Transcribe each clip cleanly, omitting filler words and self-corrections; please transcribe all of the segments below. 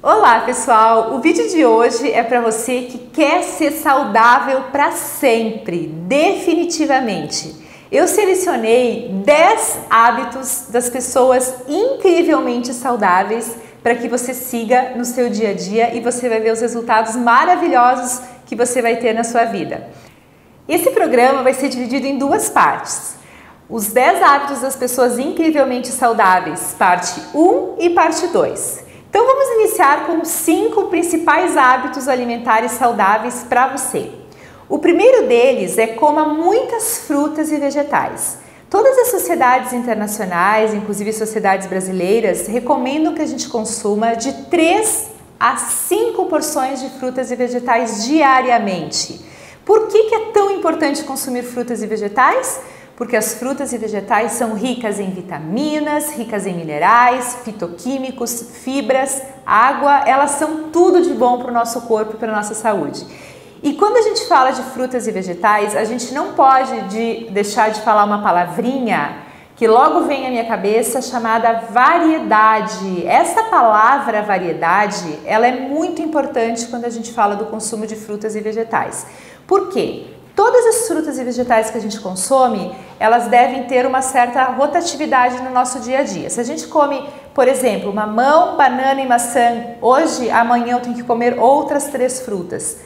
Olá pessoal, o vídeo de hoje é para você que quer ser saudável para sempre, definitivamente. Eu selecionei 10 hábitos das pessoas incrivelmente saudáveis para que você siga no seu dia a dia e você vai ver os resultados maravilhosos que você vai ter na sua vida. Esse programa vai ser dividido em duas partes. Os 10 hábitos das pessoas incrivelmente saudáveis, parte 1 e parte 2. Então vamos iniciar com os 5 principais hábitos alimentares saudáveis para você. O primeiro deles é coma muitas frutas e vegetais. Todas as sociedades internacionais, inclusive sociedades brasileiras, recomendam que a gente consuma de 3 a 5 porções de frutas e vegetais diariamente. Por que é tão importante consumir frutas e vegetais? Porque as frutas e vegetais são ricas em vitaminas, ricas em minerais, fitoquímicos, fibras, água, elas são tudo de bom para o nosso corpo e para a nossa saúde. E quando a gente fala de frutas e vegetais, a gente não pode deixar de falar uma palavrinha que logo vem à minha cabeça, chamada variedade. Essa palavra variedade, ela é muito importante quando a gente fala do consumo de frutas e vegetais. Por quê? Todas as frutas e vegetais que a gente consome, elas devem ter uma certa rotatividade no nosso dia a dia. Se a gente come, por exemplo, mamão, banana e maçã, hoje, amanhã eu tenho que comer outras 3 frutas.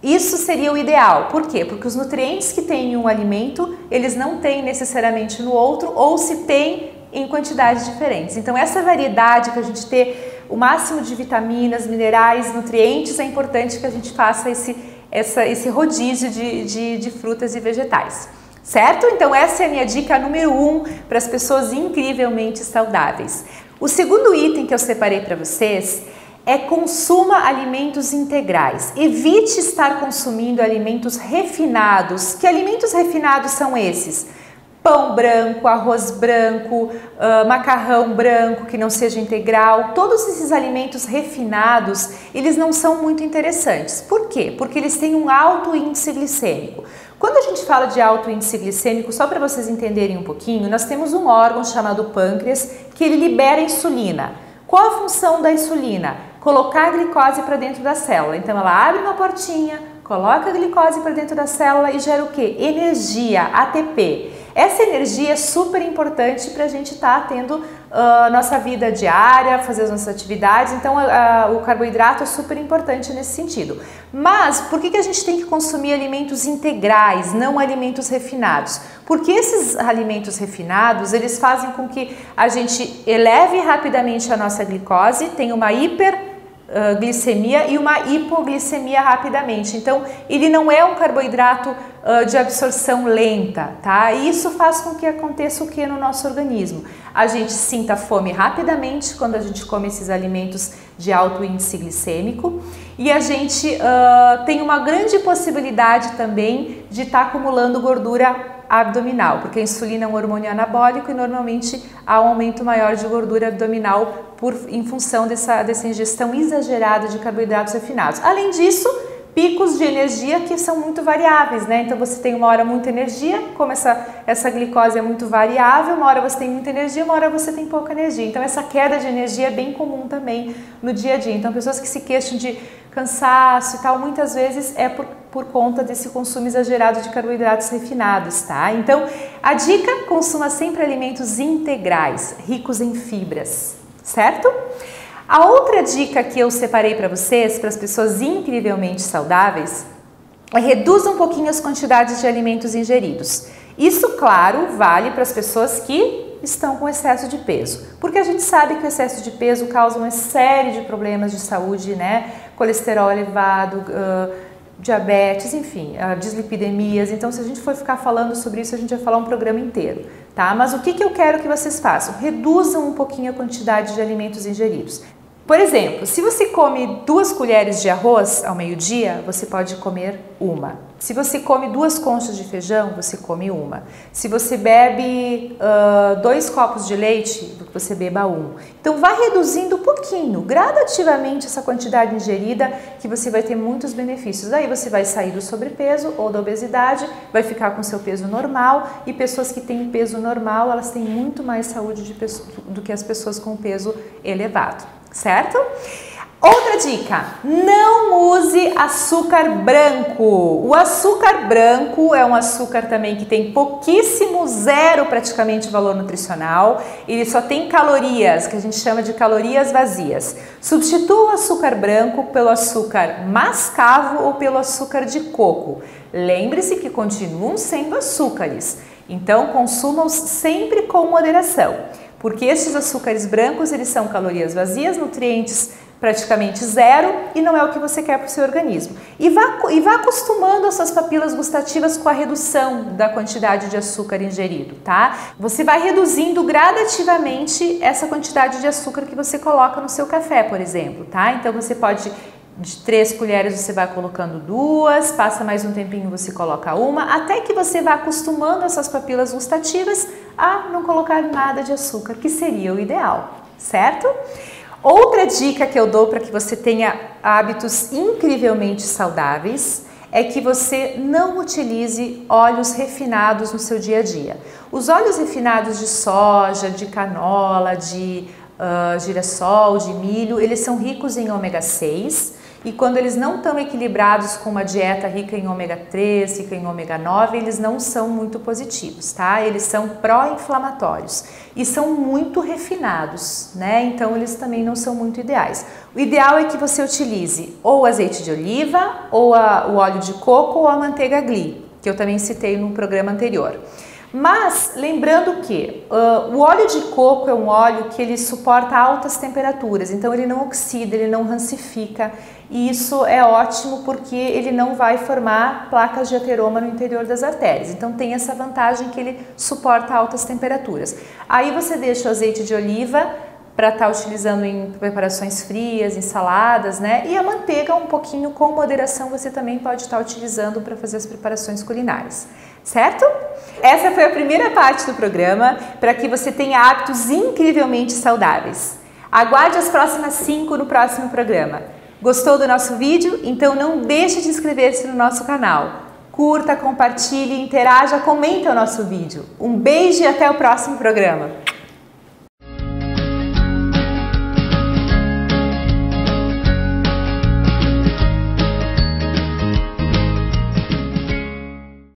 Isso seria o ideal. Por quê? Porque os nutrientes que tem em um alimento, eles não têm necessariamente no outro, ou se tem em quantidades diferentes. Então essa variedade que a gente ter o máximo de vitaminas, minerais, nutrientes, é importante que a gente faça esse rodízio de frutas e vegetais, certo? Então essa é a minha dica número 1 para as pessoas incrivelmente saudáveis. O segundo item que eu separei para vocês é consuma alimentos integrais. Evite estar consumindo alimentos refinados. Que alimentos refinados são esses? Pão branco, arroz branco, macarrão branco que não seja integral, todos esses alimentos refinados, eles não são muito interessantes. Por quê? Porque eles têm um alto índice glicêmico. Quando a gente fala de alto índice glicêmico, só para vocês entenderem um pouquinho, nós temos um órgão chamado pâncreas que ele libera insulina. Qual a função da insulina? Colocar a glicose para dentro da célula. Então ela abre uma portinha, coloca a glicose para dentro da célula e gera o quê? Energia, ATP. Essa energia é super importante para a gente estar tendo nossa vida diária, fazer as nossas atividades, então o carboidrato é super importante nesse sentido. Mas por que a gente tem que consumir alimentos integrais, não alimentos refinados? Porque esses alimentos refinados, eles fazem com que a gente eleve rapidamente a nossa glicose, tenha uma hiperglicemia e uma hipoglicemia rapidamente. Então, ele não é um carboidrato de absorção lenta, tá? E isso faz com que aconteça o que no nosso organismo? A gente sinta fome rapidamente quando a gente come esses alimentos de alto índice glicêmico e a gente tem uma grande possibilidade também de estar acumulando gordura abdominal, porque a insulina é um hormônio anabólico e normalmente há um aumento maior de gordura abdominal em função dessa ingestão exagerada de carboidratos refinados. Além disso, picos de energia que são muito variáveis, né? Então você tem uma hora muita energia, como essa glicose é muito variável, uma hora você tem muita energia, uma hora você tem pouca energia. Então essa queda de energia é bem comum também no dia a dia. Então pessoas que se queixam de cansaço e tal, muitas vezes é por conta desse consumo exagerado de carboidratos refinados, tá? Então a dica, consuma sempre alimentos integrais, ricos em fibras, certo? A outra dica que eu separei para vocês, para as pessoas incrivelmente saudáveis, é reduzir um pouquinho as quantidades de alimentos ingeridos. Isso, claro, vale para as pessoas que estão com excesso de peso, porque a gente sabe que o excesso de peso causa uma série de problemas de saúde, né? Colesterol elevado, diabetes, enfim, dislipidemias. Então, se a gente for ficar falando sobre isso, a gente vai falar um programa inteiro, tá? Mas o que eu quero que vocês façam? Reduzam um pouquinho a quantidade de alimentos ingeridos. Por exemplo, se você come 2 colheres de arroz ao meio-dia, você pode comer uma. Se você come 2 conchas de feijão, você come uma. Se você bebe 2 copos de leite, você beba 1. Então vá reduzindo um pouquinho, gradativamente essa quantidade ingerida, que você vai ter muitos benefícios. Aí você vai sair do sobrepeso ou da obesidade, vai ficar com seu peso normal, e pessoas que têm peso normal, elas têm muito mais saúde do que as pessoas com peso elevado, certo? Outra dica, não use açúcar branco. O açúcar branco é um açúcar também que tem pouquíssimo, zero praticamente valor nutricional. Ele só tem calorias, que a gente chama de calorias vazias. Substitua o açúcar branco pelo açúcar mascavo ou pelo açúcar de coco. Lembre-se que continuam sendo açúcares, então consumam-os sempre com moderação, porque estes açúcares brancos eles são calorias vazias, nutrientes praticamente zero e não é o que você quer para o seu organismo. E vá acostumando as suas papilas gustativas com a redução da quantidade de açúcar ingerido, tá? Você vai reduzindo gradativamente essa quantidade de açúcar que você coloca no seu café, por exemplo, tá? Então você pode, de 3 colheres você vai colocando 2, passa mais um tempinho você coloca 1, até que você vá acostumando as suas papilas gustativas a não colocar nada de açúcar, que seria o ideal, certo? Outra dica que eu dou para que você tenha hábitos incrivelmente saudáveis é que você não utilize óleos refinados no seu dia a dia. Os óleos refinados de soja, de canola, de girassol, de milho, eles são ricos em ômega 6 e quando eles não estão equilibrados com uma dieta rica em ômega 3, rica em ômega 9, eles não são muito positivos, tá? Eles são pró-inflamatórios e são muito refinados, né? Então eles também não são muito ideais. O ideal é que você utilize ou azeite de oliva, ou o óleo de coco ou a manteiga ghee, que eu também citei no programa anterior. Mas lembrando que o óleo de coco é um óleo que ele suporta altas temperaturas, então ele não oxida, ele não rancifica e isso é ótimo porque ele não vai formar placas de ateroma no interior das artérias, então tem essa vantagem que ele suporta altas temperaturas. Aí você deixa o azeite de oliva para estar utilizando em preparações frias, em saladas, né? E a manteiga um pouquinho com moderação você também pode estar utilizando para fazer as preparações culinárias, certo? Essa foi a primeira parte do programa para que você tenha hábitos incrivelmente saudáveis. Aguarde as próximas 5 no próximo programa. Gostou do nosso vídeo? Então não deixe de inscrever-se no nosso canal. Curta, compartilhe, interaja, comente o nosso vídeo. Um beijo e até o próximo programa.